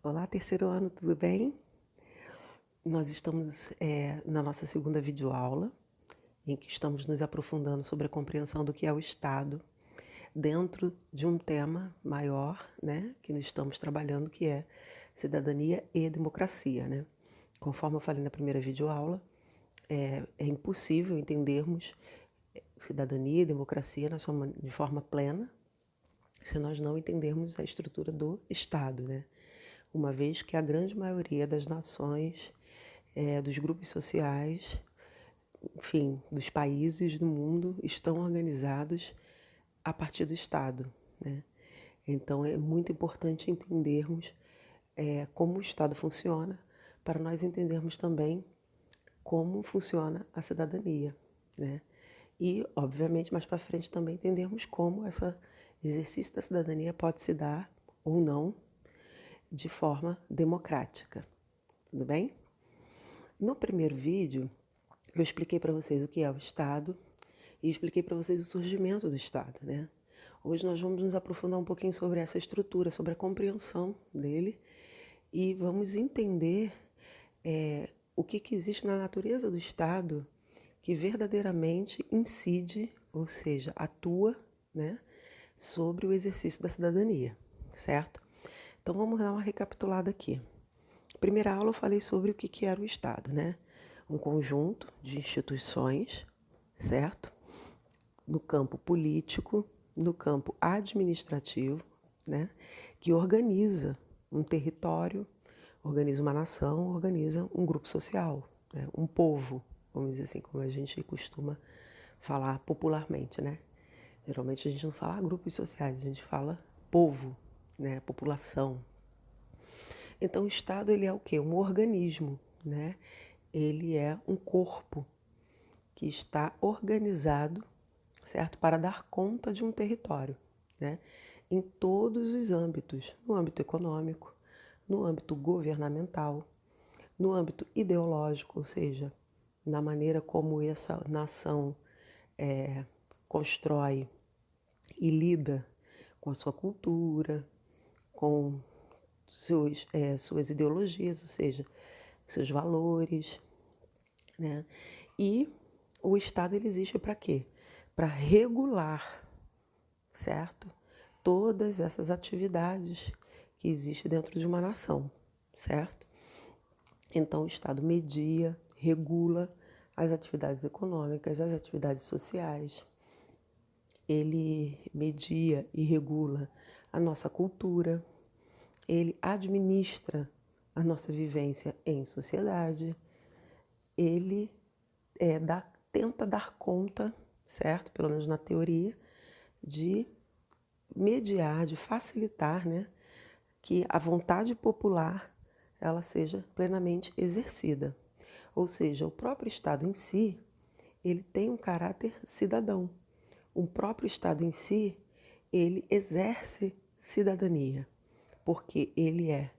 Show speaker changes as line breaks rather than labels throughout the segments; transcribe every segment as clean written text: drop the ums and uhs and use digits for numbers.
Olá, terceiro ano, tudo bem? Nós estamos na nossa segunda videoaula, em que estamos nos aprofundando sobre a compreensão do que é o Estado, dentro de um tema maior, né, que nós estamos trabalhando, que é cidadania e democracia, né? Conforme eu falei na primeira videoaula, é impossível entendermos cidadania e democracia de forma plena, se nós não entendermos a estrutura do Estado, né? Uma vez que a grande maioria das nações, dos grupos sociais, enfim, dos países do mundo estão organizados a partir do Estado, né? Então é muito importante entendermos como o Estado funciona, para nós entendermos também como funciona a cidadania, né? E, obviamente, mais para frente também entendermos como esse exercício da cidadania pode se dar ou não de forma democrática, tudo bem? No primeiro vídeo, eu expliquei para vocês o que é o Estado e expliquei para vocês o surgimento do Estado, né? Hoje nós vamos nos aprofundar um pouquinho sobre essa estrutura, sobre a compreensão dele e vamos entender o que existe na natureza do Estado que verdadeiramente incide, ou seja, atua, né, sobre o exercício da cidadania, certo? Então vamos dar uma recapitulada aqui. Primeira aula eu falei sobre o que era o Estado, né? Um conjunto de instituições, certo? No campo político, no campo administrativo, né? Que organiza um território, organiza uma nação, organiza um grupo social, né? Um povo, vamos dizer assim, como a gente costuma falar popularmente, né? Geralmente a gente não fala grupos sociais, a gente fala povo, né? População. Então o Estado ele é o quê? Um organismo, né? Ele é um corpo que está organizado, certo? Para dar conta de um território, né? Em todos os âmbitos, no âmbito econômico, no âmbito governamental, no âmbito ideológico, ou seja, na maneira como essa nação constrói e lida com a sua cultura, com suas ideologias, ou seja, seus valores, né? E o Estado ele existe para quê? Para regular, certo? Todas essas atividades que existem dentro de uma nação, certo? Então o Estado media, regula as atividades econômicas, as atividades sociais. Ele media e regula a nossa cultura, ele administra a nossa vivência em sociedade, ele tenta dar conta, certo? Pelo menos na teoria, de mediar, de facilitar, né, que a vontade popular ela seja plenamente exercida. Ou seja, o próprio Estado em si, ele tem um caráter cidadão. O próprio Estado em si, ele exerce cidadania, porque ele é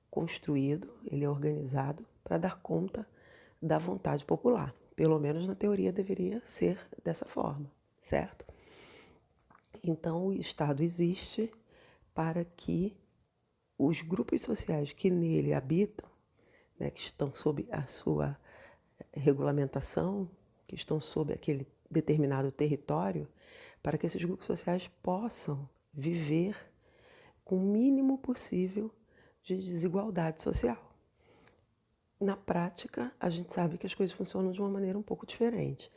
construído, ele é organizado para dar conta da vontade popular. Pelo menos na teoria deveria ser dessa forma, certo? Então o Estado existe para que os grupos sociais que nele habitam, né, que estão sob a sua regulamentação, que estão sob aquele determinado território, para que esses grupos sociais possam viver com o mínimo possível de desigualdade social. Na prática, a gente sabe que as coisas funcionam de uma maneira um pouco diferente.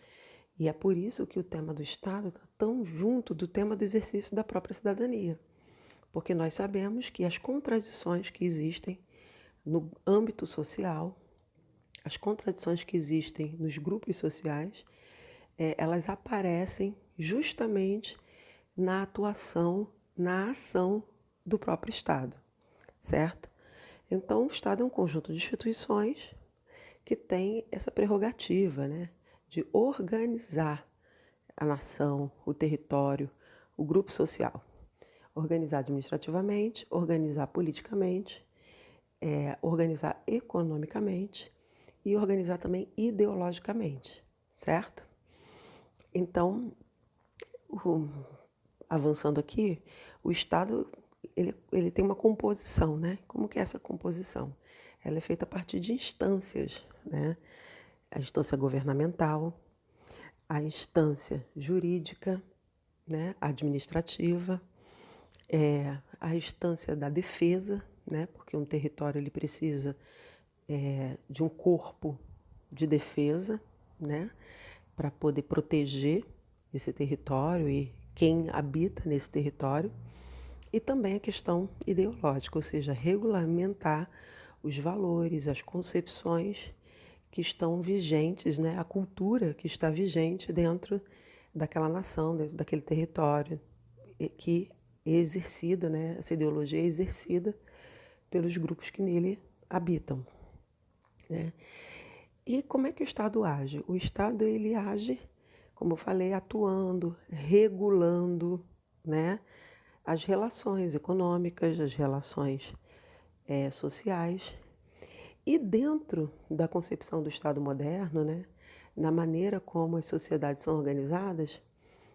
E é por isso que o tema do Estado está tão junto do tema do exercício da própria cidadania. Porque nós sabemos que as contradições que existem no âmbito social, as contradições que existem nos grupos sociais, elas aparecem justamente na atuação, na ação do próprio Estado, certo? Então, o Estado é um conjunto de instituições que tem essa prerrogativa, né, de organizar a nação, o território, o grupo social. Organizar administrativamente, organizar politicamente, organizar economicamente e organizar também ideologicamente, certo? Então, avançando aqui, o Estado ele tem uma composição, né? Como que é essa composição? Ela é feita a partir de instâncias, né? A instância governamental, a instância jurídica, né? Administrativa, a instância da defesa, né? Porque um território ele precisa de um corpo de defesa, né? Para poder proteger esse território e quem habita nesse território. E também a questão ideológica, ou seja, regulamentar os valores, as concepções que estão vigentes, né? A cultura que está vigente dentro daquela nação, dentro daquele território, que é exercida, né? Essa ideologia é exercida pelos grupos que nele habitam, né? E como é que o Estado age? O Estado ele age, como eu falei, atuando, regulando, né? As relações econômicas, as relações sociais. E dentro da concepção do Estado moderno, né, na maneira como as sociedades são organizadas,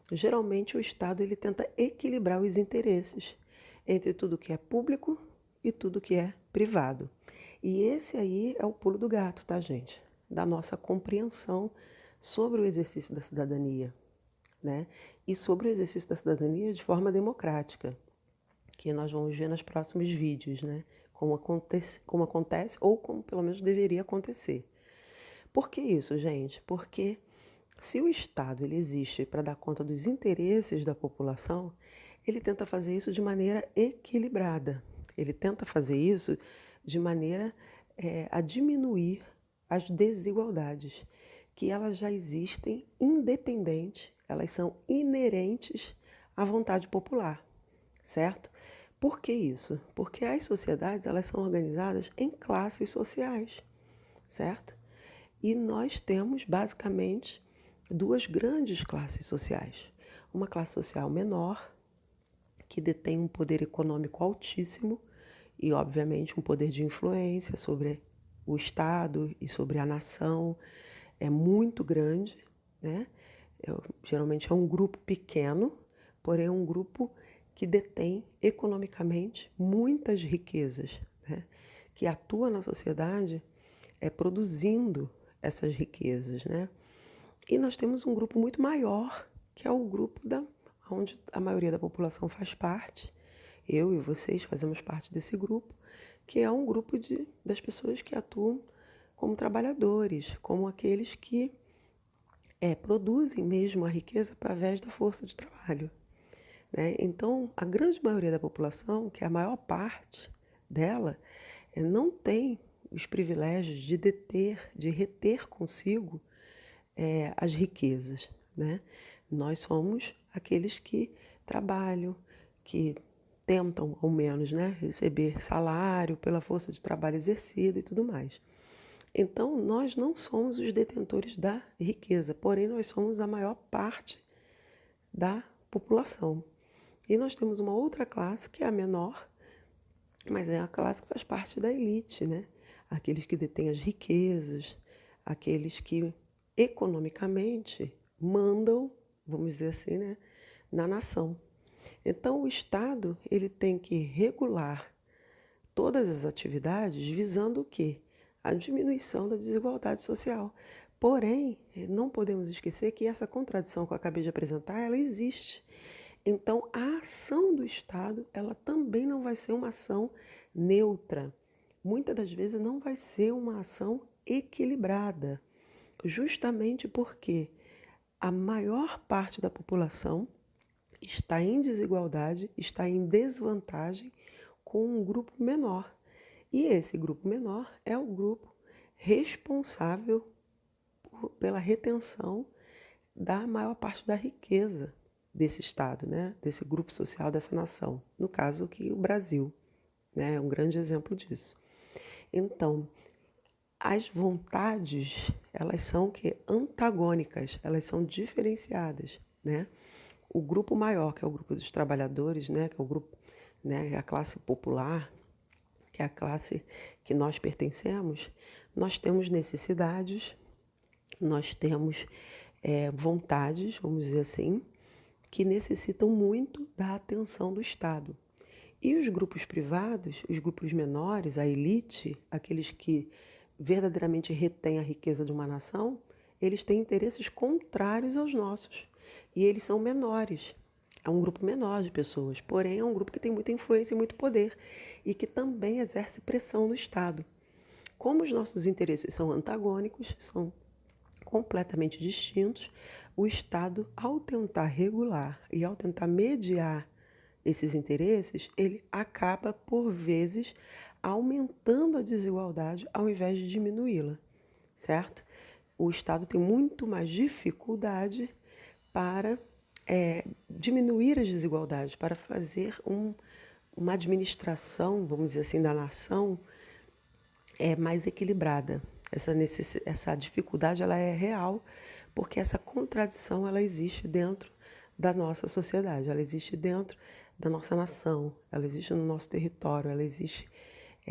geralmente o Estado ele tenta equilibrar os interesses entre tudo que é público e tudo que é privado. E esse aí é o pulo do gato, tá, gente? Da nossa compreensão sobre o exercício da cidadania, né? E sobre o exercício da cidadania de forma democrática, que nós vamos ver nos próximos vídeos, né? Como acontece ou como pelo menos deveria acontecer. Por que isso, gente? Porque se o Estado ele existe para dar conta dos interesses da população, ele tenta fazer isso de maneira equilibrada. Ele tenta fazer isso de maneira a diminuir as desigualdades, que elas já existem independente, elas são inerentes à vontade popular, certo? Por que isso? Porque as sociedades elas são organizadas em classes sociais, certo? E nós temos basicamente duas grandes classes sociais. Uma classe social menor, que detém um poder econômico altíssimo e, obviamente, um poder de influência sobre o Estado e sobre a nação, é muito grande, né? Geralmente é um grupo pequeno, porém é um grupo que detém economicamente muitas riquezas, né? Que atua na sociedade produzindo essas riquezas, né? E nós temos um grupo muito maior, que é o grupo onde a maioria da população faz parte. Eu e vocês fazemos parte desse grupo, que é um grupo das pessoas que atuam como trabalhadores, como aqueles que produzem mesmo a riqueza através da força de trabalho, né? Então, a grande maioria da população, que é a maior parte dela, não tem os privilégios de de reter consigo as riquezas, né? Nós somos aqueles que trabalham, que tentam, ao menos, né, receber salário pela força de trabalho exercida e tudo mais. Então, nós não somos os detentores da riqueza, porém, nós somos a maior parte da população. E nós temos uma outra classe, que é a menor, mas é a classe que faz parte da elite, né? Aqueles que detêm as riquezas, aqueles que economicamente mandam, vamos dizer assim, né, na nação. Então, o Estado ele tem que regular todas as atividades visando o quê? A diminuição da desigualdade social. Porém, não podemos esquecer que essa contradição que eu acabei de apresentar, ela existe. Então, a ação do Estado, ela também não vai ser uma ação neutra. Muitas das vezes não vai ser uma ação equilibrada, justamente porque a maior parte da população está em desigualdade, está em desvantagem com um grupo menor. E esse grupo menor é o grupo responsável pela retenção da maior parte da riqueza desse Estado, né? Desse grupo social, dessa nação. No caso, que o Brasil, né? É um grande exemplo disso. Então, as vontades, elas são antagônicas, elas são diferenciadas, né? O grupo maior, que é o grupo dos trabalhadores, né? Que é o grupo, né? A classe popular, que é a classe que nós pertencemos, nós temos necessidades, nós temos vontades, vamos dizer assim, que necessitam muito da atenção do Estado. E os grupos privados, os grupos menores, a elite, aqueles que verdadeiramente retêm a riqueza de uma nação, eles têm interesses contrários aos nossos. E eles são menores. É um grupo menor de pessoas, porém é um grupo que tem muita influência e muito poder e que também exerce pressão no Estado. Como os nossos interesses são antagônicos, são completamente distintos, o Estado, ao tentar regular e ao tentar mediar esses interesses, ele acaba, por vezes, aumentando a desigualdade ao invés de diminuí-la, certo? O Estado tem muito mais dificuldade para diminuir as desigualdades, para fazer uma administração, vamos dizer assim, da nação mais equilibrada. Essa dificuldade ela é real, porque essa contradição ela existe dentro da nossa sociedade, ela existe dentro da nossa nação, ela existe no nosso território, ela existe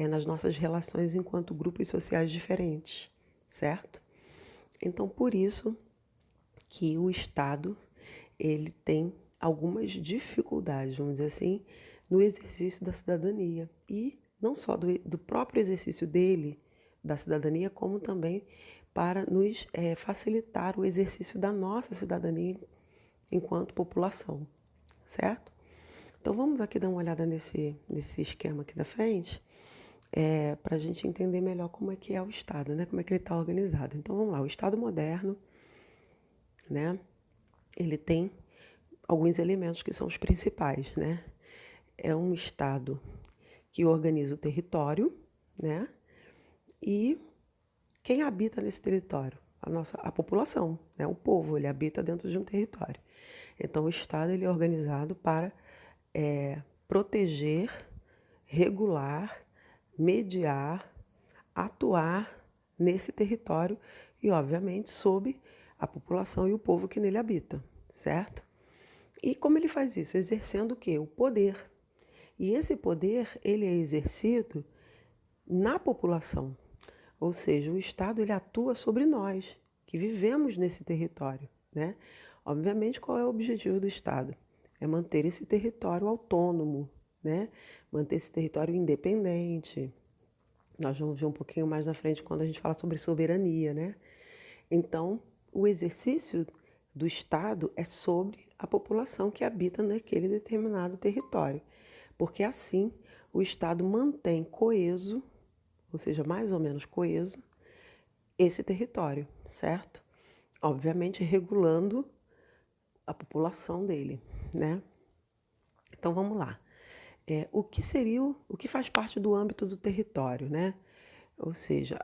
nas nossas relações enquanto grupos sociais diferentes, certo? Então, por isso que o Estado ele tem algumas dificuldades, vamos dizer assim, no exercício da cidadania. E não só do próprio exercício dele, da cidadania, como também para nos facilitar o exercício da nossa cidadania enquanto população, certo? Então vamos aqui dar uma olhada nesse esquema aqui da frente, para a gente entender melhor como é que é o Estado, né? Como é que ele está organizado. Então vamos lá, o Estado moderno, né? Ele tem alguns elementos que são os principais, né? É um Estado que organiza o território, né? E quem habita nesse território? A população, né? O povo, ele habita dentro de um território. Então, o Estado ele é organizado para proteger, regular, mediar, atuar nesse território e, obviamente, sob a população e o povo que nele habita, certo? E como ele faz isso? Exercendo o quê? O poder. E esse poder, ele é exercido na população. Ou seja, o Estado, ele atua sobre nós, que vivemos nesse território, né? Obviamente, qual é o objetivo do Estado? É manter esse território autônomo, né? Manter esse território independente. Nós vamos ver um pouquinho mais na frente quando a gente fala sobre soberania, né? Então, o exercício do Estado é sobre a população que habita naquele determinado território, porque assim o Estado mantém coeso, ou seja, mais ou menos coeso, esse território, certo? Obviamente regulando a população dele, né? Então vamos lá. O que seria, o que faz parte do âmbito do território, né? Ou seja,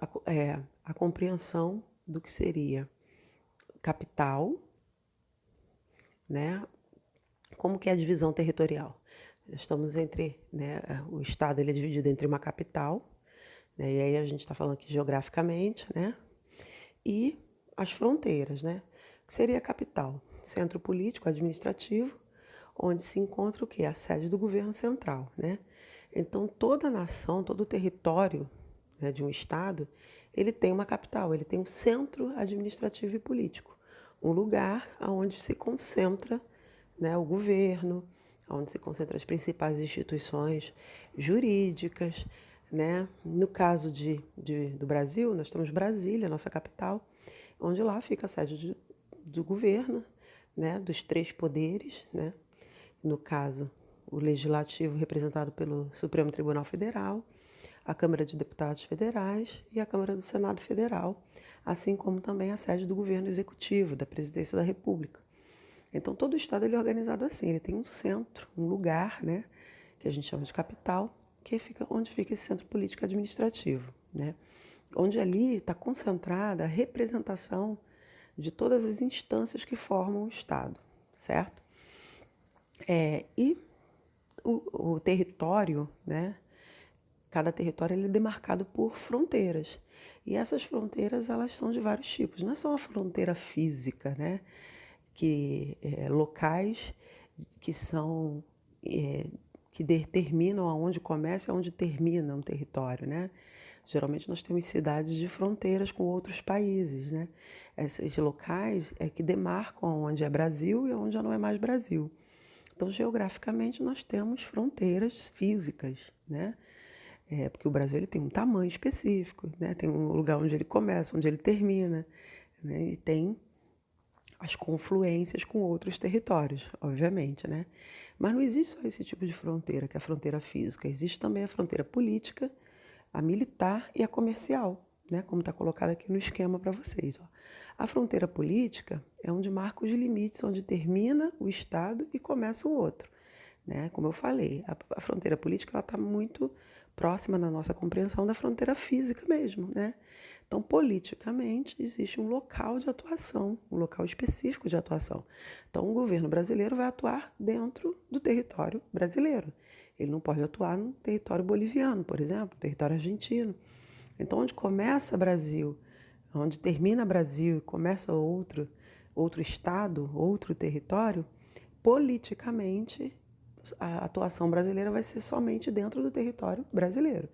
a compreensão do que seria capital, né? Como que é a divisão territorial? Estamos entre, né, o estado ele é dividido entre uma capital, né, e aí a gente está falando aqui geograficamente, né, e as fronteiras, né, que seria a capital, centro político, administrativo, onde se encontra o quê? A sede do governo central, né? Então toda nação, todo território, né, de um estado, ele tem uma capital, ele tem um centro administrativo e político, um lugar onde se concentra, né, o governo, onde se concentram as principais instituições jurídicas, né? No caso do Brasil, nós temos Brasília, nossa capital, onde lá fica a sede do governo, né, dos três poderes, né? No caso, o Legislativo representado pelo Supremo Tribunal Federal, a Câmara de Deputados Federais e a Câmara do Senado Federal, assim como também a sede do Governo Executivo, da Presidência da República. Então, todo o Estado ele é organizado assim, ele tem um centro, um lugar, né, que a gente chama de capital, que fica onde fica esse centro político administrativo, né, onde ali está concentrada a representação de todas as instâncias que formam o Estado, certo? E o território, né, cada território ele é demarcado por fronteiras. E essas fronteiras elas são de vários tipos. Não é só uma fronteira física, né? Que locais que são que determinam aonde começa e aonde termina um território, né? Geralmente nós temos cidades de fronteiras com outros países, né? Esses locais que demarcam onde é Brasil e onde já não é mais Brasil. Então, geograficamente, nós temos fronteiras físicas, né? Porque o Brasil ele tem um tamanho específico, né? Tem um lugar onde ele começa, onde ele termina, né? E tem as confluências com outros territórios, obviamente, né? Mas não existe só esse tipo de fronteira, que é a fronteira física. Existe também a fronteira política, a militar e a comercial, né? Como está colocado aqui no esquema para vocês. Ó. A fronteira política é onde marca os limites, onde termina o Estado e começa o outro. Né? Como eu falei, a fronteira política está muito próxima na nossa compreensão da fronteira física mesmo, né? Então, politicamente, existe um local de atuação, um local específico de atuação. Então, o governo brasileiro vai atuar dentro do território brasileiro. Ele não pode atuar no território boliviano, por exemplo, no território argentino. Então, onde começa Brasil, onde termina Brasil e começa outro estado, outro território, politicamente a atuação brasileira vai ser somente dentro do território brasileiro.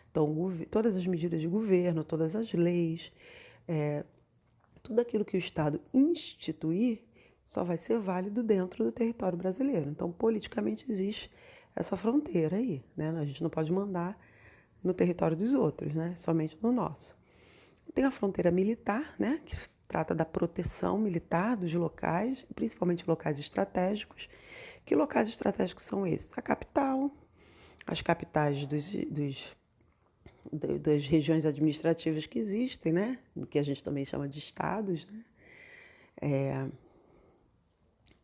Então, todas as medidas de governo, todas as leis, tudo aquilo que o Estado instituir só vai ser válido dentro do território brasileiro. Então, politicamente existe essa fronteira aí, né? A gente não pode mandar no território dos outros, né? Somente no nosso. Tem a fronteira militar, né? Que trata da proteção militar dos locais, principalmente locais estratégicos. Que locais estratégicos são esses? A capital, as capitais das regiões administrativas que existem, né? Que a gente também chama de estados, né?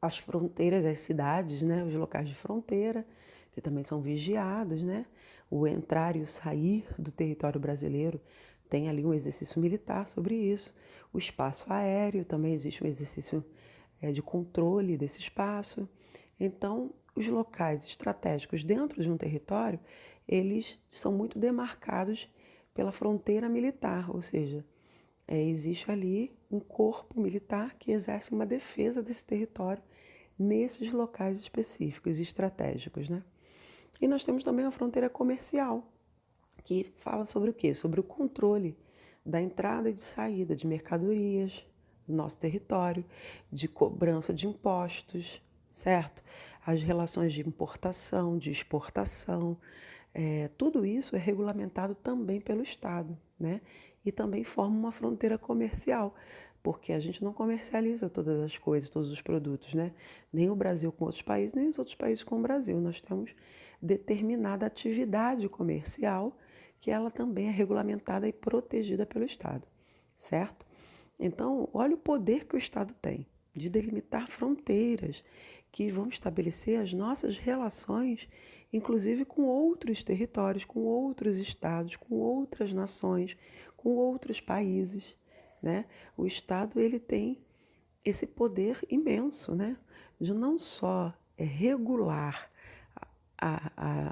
As fronteiras, as cidades, né? Os locais de fronteira, que também são vigiados, né? O entrar e o sair do território brasileiro tem ali um exercício militar sobre isso. O espaço aéreo também existe um exercício de controle desse espaço. Então, os locais estratégicos dentro de um território, eles são muito demarcados pela fronteira militar, ou seja, existe ali um corpo militar que exerce uma defesa desse território nesses locais específicos e estratégicos, né? E nós temos também a fronteira comercial, que fala sobre o quê? Sobre o controle da entrada e de saída de mercadorias do nosso território, de cobrança de impostos, certo? As relações de importação, de exportação, tudo isso é regulamentado também pelo Estado, né? E também forma uma fronteira comercial, porque a gente não comercializa todas as coisas, todos os produtos, né? Nem o Brasil com outros países, nem os outros países com o Brasil. Nós temos determinada atividade comercial que ela também é regulamentada e protegida pelo Estado, certo? Então, olha o poder que o Estado tem de delimitar fronteiras que vão estabelecer as nossas relações, inclusive com outros territórios, com outros estados, com outras nações, com outros países, né? O Estado ele tem esse poder imenso, né? De não só regular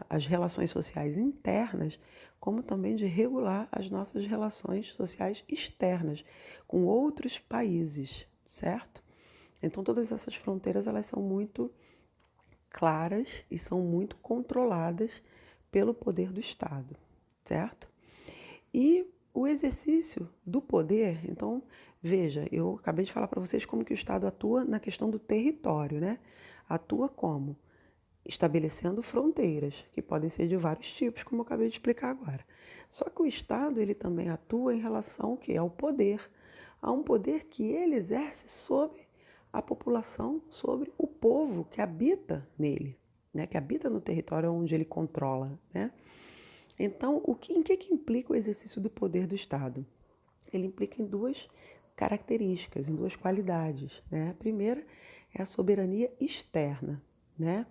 as relações sociais internas, como também de regular as nossas relações sociais externas com outros países, certo? Então todas essas fronteiras elas são muito claras e são muito controladas pelo poder do Estado, certo? E o exercício do poder, então, veja, eu acabei de falar para vocês como que o Estado atua na questão do território, né? Atua como? Estabelecendo fronteiras, que podem ser de vários tipos, como eu acabei de explicar agora. Só que o Estado, ele também atua em relação ao quê? Ao poder. A um poder que ele exerce sobre a população, sobre o povo que habita nele, né? Que habita no território onde ele controla, né? Então, em que implica o exercício do poder do Estado? Ele implica em duas características, em duas qualidades, né? A primeira é a soberania externa, né?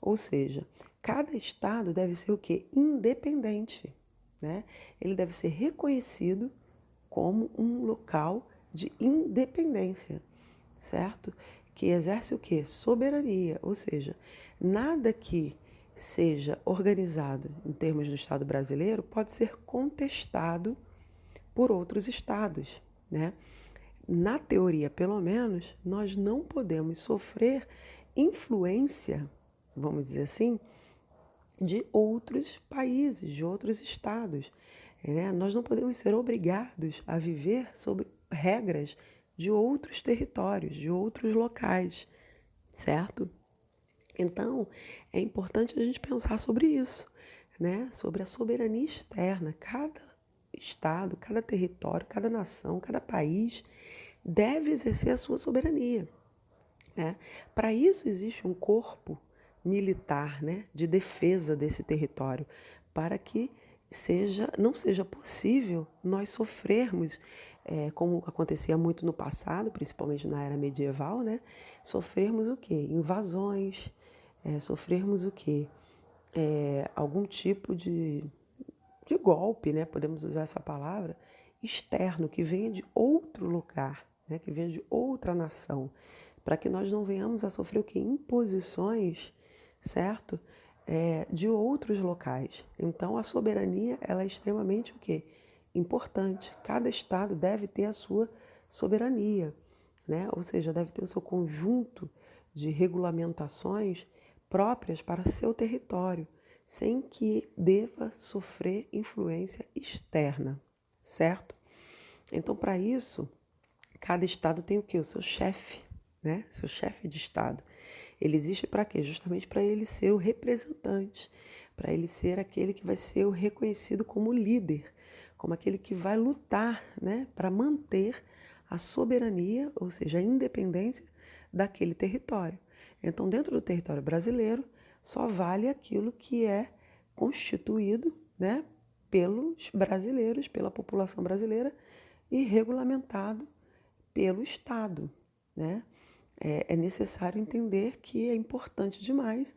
Ou seja, cada estado deve ser o quê? Independente, né? Ele deve ser reconhecido como um local de independência, certo? Que exerce o quê? Soberania, ou seja, nada que seja organizado em termos do Estado brasileiro pode ser contestado por outros estados, né? Na teoria, pelo menos, nós não podemos sofrer influência, vamos dizer assim, de outros países, de outros estados, né? Nós não podemos ser obrigados a viver sob regras de outros territórios, de outros locais, certo? Então, é importante a gente pensar sobre isso, né? Sobre a soberania externa. Cada estado, cada território, cada nação, cada país deve exercer a sua soberania, né? Para isso existe um corpo militar, né, de defesa desse território, para que não seja possível nós sofrermos, como acontecia muito no passado, principalmente na era medieval, né, sofrermos o quê? Invasões, sofrermos o quê? Algum tipo de golpe, né, podemos usar essa palavra, externo, que venha de outro lugar, né, que venha de outra nação, para que nós não venhamos a sofrer o quê? Imposições, certo? De outros locais. Então, a soberania, ela é extremamente o quê? Importante. Cada estado deve ter a sua soberania, né? Ou seja, deve ter o seu conjunto de regulamentações próprias para seu território, sem que deva sofrer influência externa, certo? Então, para isso, cada estado tem o quê? O seu chefe, né? Seu chefe de estado. Ele existe para quê? Justamente para ele ser o representante, para ele ser aquele que vai ser o reconhecido como líder, como aquele que vai lutar, né, para manter a soberania, ou seja, a independência daquele território. Então, dentro do território brasileiro, só vale aquilo que é constituído, né, pelos brasileiros, pela população brasileira e regulamentado pelo Estado, né? É necessário entender que é importante demais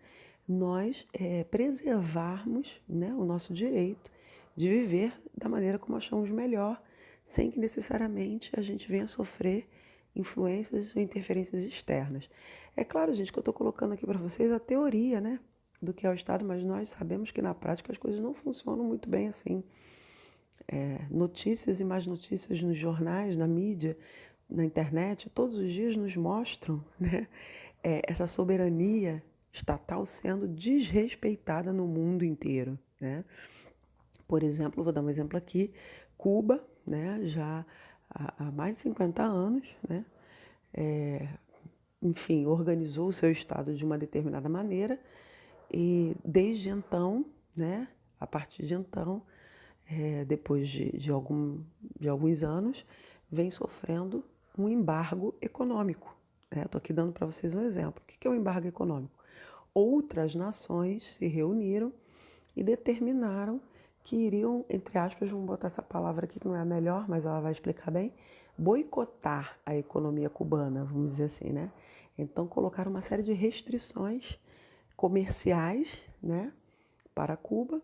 nós preservarmos, né, o nosso direito de viver da maneira como achamos melhor, sem que necessariamente a gente venha sofrer influências ou interferências externas. É claro, gente, que eu estou colocando aqui para vocês a teoria, né, do que é o Estado, mas nós sabemos que na prática as coisas não funcionam muito bem assim. Notícias e mais notícias nos jornais, na mídia, na internet, todos os dias nos mostram, né, essa soberania estatal sendo desrespeitada no mundo inteiro, né? Por exemplo, vou dar um exemplo aqui, Cuba, né, já há mais de 50 anos, né, enfim, organizou o seu estado de uma determinada maneira e desde então, né, a partir de então, depois de alguns anos, vem sofrendo um embargo econômico. Né? Estou aqui dando para vocês um exemplo. O que é um embargo econômico? Outras nações se reuniram e determinaram que iriam, entre aspas, vamos botar essa palavra aqui que não é a melhor, mas ela vai explicar bem, boicotar a economia cubana, vamos dizer assim, né? Então colocaram uma série de restrições comerciais, né, para Cuba,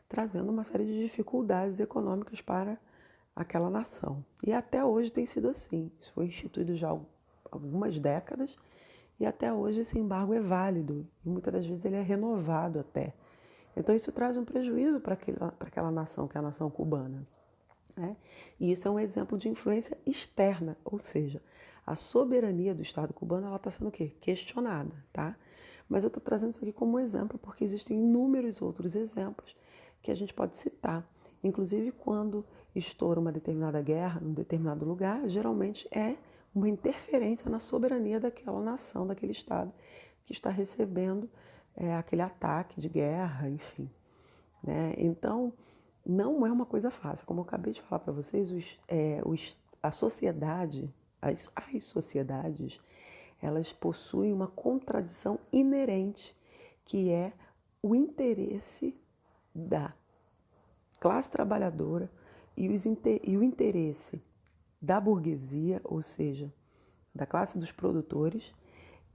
trazendo uma série de dificuldades econômicas para aquela nação. E até hoje tem sido assim. Isso foi instituído já há algumas décadas e até hoje esse embargo é válido e muitas das vezes ele é renovado até. Então isso traz um prejuízo para aquela nação, que é a nação cubana. Né? E isso é um exemplo de influência externa, ou seja, a soberania do Estado cubano está sendo o quê? Questionada, tá? Mas eu estou trazendo isso aqui como um exemplo porque existem inúmeros outros exemplos que a gente pode citar. Inclusive, quando estoura uma determinada guerra num determinado lugar, geralmente é uma interferência na soberania daquela nação, daquele Estado que está recebendo aquele ataque de guerra, enfim. Né? Então, não é uma coisa fácil. Como eu acabei de falar para vocês, a sociedade, as sociedades, elas possuem uma contradição inerente, que é o interesse da classe trabalhadora e o interesse da burguesia, ou seja, da classe dos produtores.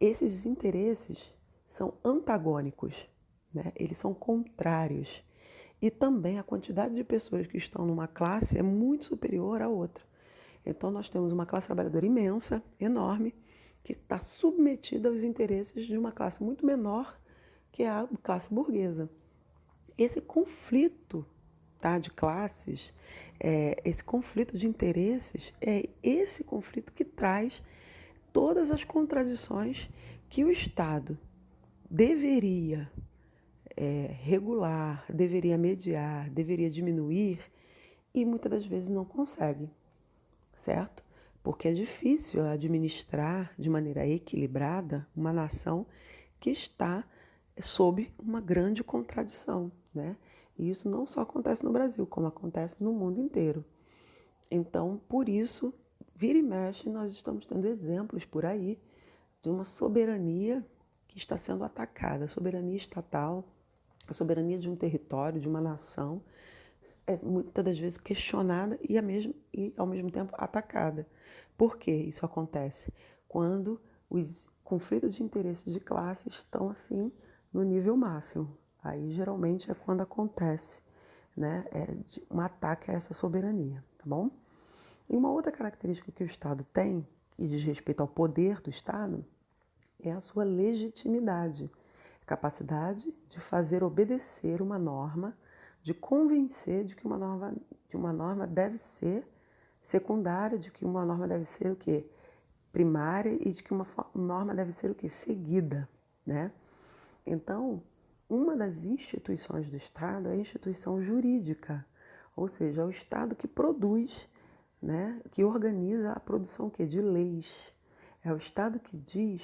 Esses interesses são antagônicos, né? Eles são contrários. E também a quantidade de pessoas que estão numa classe é muito superior à outra. Então nós temos uma classe trabalhadora imensa, enorme, que está submetida aos interesses de uma classe muito menor, que é a classe burguesa. Esse conflito, tá, de classes, esse conflito de interesses, é esse conflito que traz todas as contradições que o Estado deveria regular, deveria mediar, deveria diminuir e muitas das vezes não consegue, certo? Porque é difícil administrar de maneira equilibrada uma nação que está sob uma grande contradição, né? E isso não só acontece no Brasil, como acontece no mundo inteiro. Então, por isso, vira e mexe, nós estamos tendo exemplos por aí de uma soberania que está sendo atacada, a soberania estatal, a soberania de um território, de uma nação, é muitas das vezes questionada e ao mesmo tempo atacada. Por que isso acontece? Quando os conflitos de interesses de classe estão assim no nível máximo. Aí geralmente é quando acontece, né, um ataque a essa soberania, tá bom? E uma outra característica que o Estado tem, que diz respeito ao poder do Estado, é a sua legitimidade, capacidade de fazer obedecer uma norma, de convencer de que uma norma deve ser secundária, de que uma norma deve ser o quê? Primária e de que uma norma deve ser o quê? Seguida, né? Então, uma das instituições do Estado é a instituição jurídica, ou seja, é o Estado que produz, né, que organiza a produção o quê? De leis. É o Estado que diz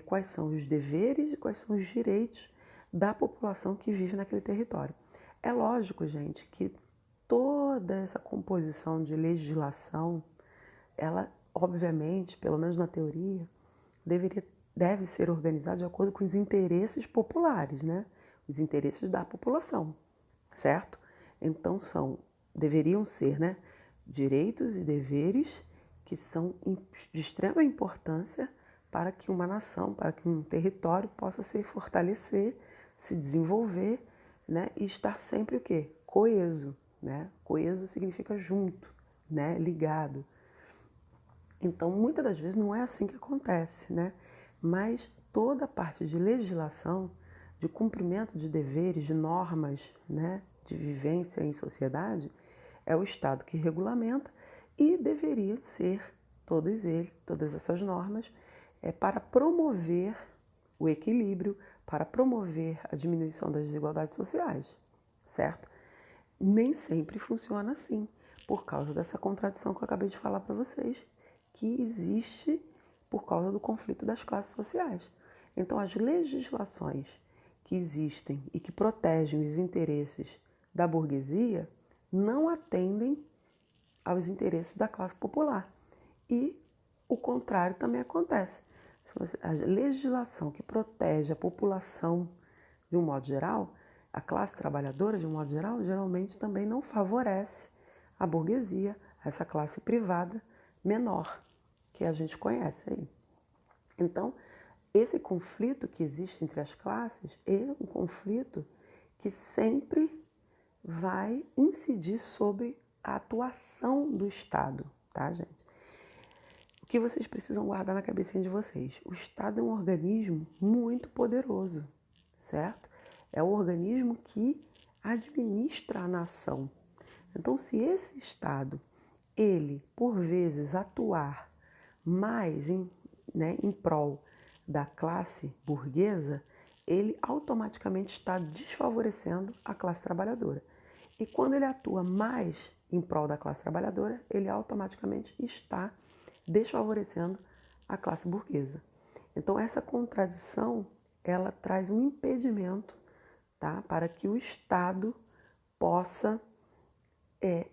quais são os deveres e quais são os direitos da população que vive naquele território. É lógico, gente, que toda essa composição de legislação, ela, obviamente, pelo menos na teoria, deve ser organizada de acordo com os interesses populares, né? Os interesses da população, certo? Então deveriam ser, né, direitos e deveres que são de extrema importância para que uma nação, para que um território possa se fortalecer, se desenvolver, né, e estar sempre o quê? Coeso, né? Coeso significa junto, né, ligado. Então, muitas das vezes não é assim que acontece, né? Mas toda a parte de legislação, de cumprimento de deveres, de normas, né, de vivência em sociedade, é o Estado que regulamenta e deveria ser todas essas normas, para promover o equilíbrio, para promover a diminuição das desigualdades sociais, certo? Nem sempre funciona assim, por causa dessa contradição que eu acabei de falar para vocês, que existe por causa do conflito das classes sociais. Então, as legislações que existem e que protegem os interesses da burguesia não atendem aos interesses da classe popular. E o contrário também acontece. A legislação que protege a população de um modo geral, a classe trabalhadora de um modo geral, geralmente também não favorece a burguesia, essa classe privada menor que a gente conhece aí. Então, esse conflito que existe entre as classes é um conflito que sempre vai incidir sobre a atuação do Estado, tá, gente? O que vocês precisam guardar na cabecinha de vocês? O Estado é um organismo muito poderoso, certo? É o organismo que administra a nação. Então, se esse Estado, ele, por vezes, atuar mais em prol da classe burguesa, ele automaticamente está desfavorecendo a classe trabalhadora. E quando ele atua mais em prol da classe trabalhadora, ele automaticamente está desfavorecendo a classe burguesa. Então, essa contradição, ela traz um impedimento, tá, para que o Estado possa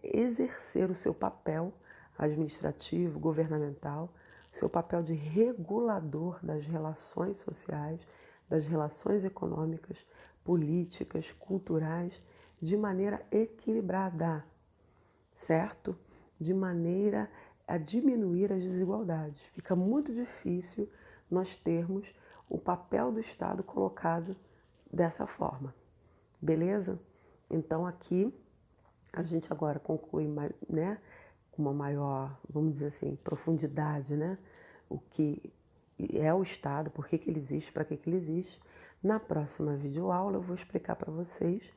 exercer o seu papel administrativo, governamental, seu papel de regulador das relações sociais, das relações econômicas, políticas, culturais, de maneira equilibrada, certo? De maneira a diminuir as desigualdades. Fica muito difícil nós termos o papel do Estado colocado dessa forma, beleza? Então aqui a gente agora conclui, né, com uma maior, vamos dizer assim, profundidade, né, o que é o Estado, por que ele existe, para que ele existe. Na próxima videoaula eu vou explicar para vocês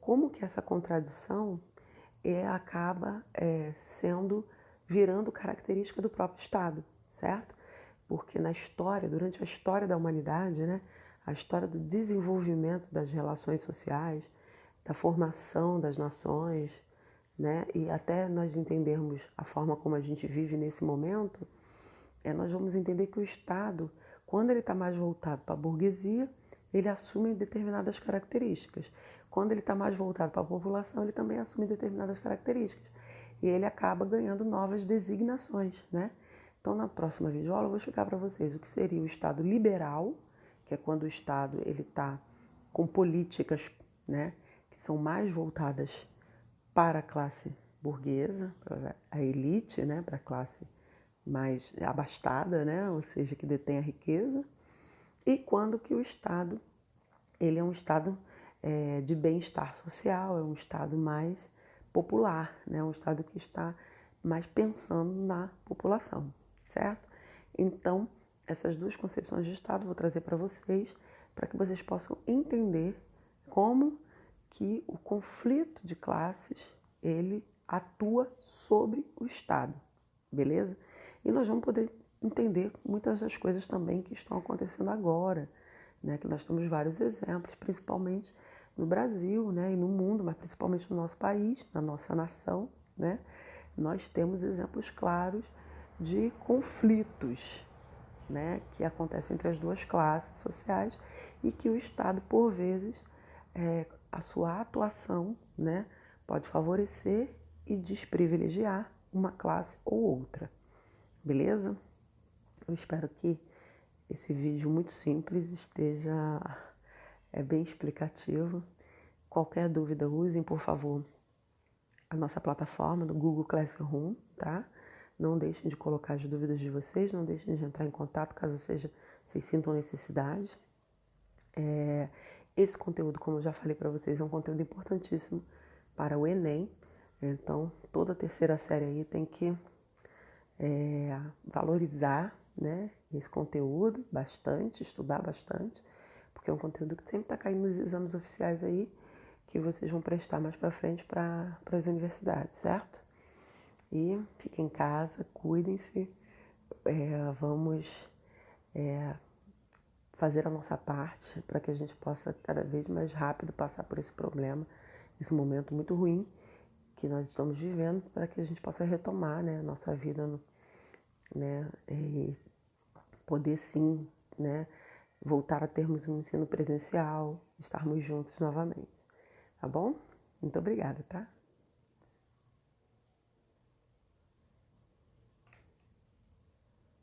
como que essa contradição acaba virando característica do próprio Estado, certo? Porque na história, durante a história da humanidade, né, a história do desenvolvimento das relações sociais, da formação das nações, né, e até nós entendermos a forma como a gente vive nesse momento, nós vamos entender que o Estado, Quando ele está mais voltado para a burguesia, ele assume determinadas características. Quando ele está mais voltado para a população, ele também assume determinadas características. E ele acaba ganhando novas designações, né? Então, na próxima videoaula, eu vou explicar para vocês o que seria o Estado liberal, que é quando o Estado está com políticas, né, que são mais voltadas para a classe burguesa, para a elite, né, para a classe mais abastada, né, ou seja, que detém a riqueza, e quando que o Estado ele é um Estado de bem-estar social, é um Estado mais popular, né, um Estado que está mais pensando na população, certo? Então, essas duas concepções de Estado eu vou trazer para que vocês possam entender como que o conflito de classes ele atua sobre o Estado, beleza? E nós vamos poder entender muitas das coisas também que estão acontecendo agora, né? Que nós temos vários exemplos, principalmente no Brasil, né? E no mundo, mas principalmente no nosso país, na nossa nação, né? Nós temos exemplos claros de conflitos, né? Que acontecem entre as duas classes sociais e que o Estado, por vezes, a sua atuação, né? Pode favorecer e desprivilegiar uma classe ou outra. Beleza? Eu espero que esse vídeo muito simples esteja bem explicativo. Qualquer dúvida, usem, por favor, a nossa plataforma do Google Classroom, tá? Não deixem de colocar as dúvidas de vocês, não deixem de entrar em contato caso vocês sintam necessidade. Esse conteúdo, como eu já falei para vocês, é um conteúdo importantíssimo para o Enem. Então, toda a terceira série aí tem que valorizar, né, esse conteúdo bastante, estudar bastante, porque é um conteúdo que sempre está caindo nos exames oficiais aí, que vocês vão prestar mais para frente para as universidades, certo? E fiquem em casa, cuidem-se, vamos fazer a nossa parte para que a gente possa cada vez mais rápido passar por esse problema, esse momento muito ruim que nós estamos vivendo, para que a gente possa retomar, né, a nossa vida, né, e poder sim, né, voltar a termos um ensino presencial, estarmos juntos novamente, tá bom? Muito obrigada, tá?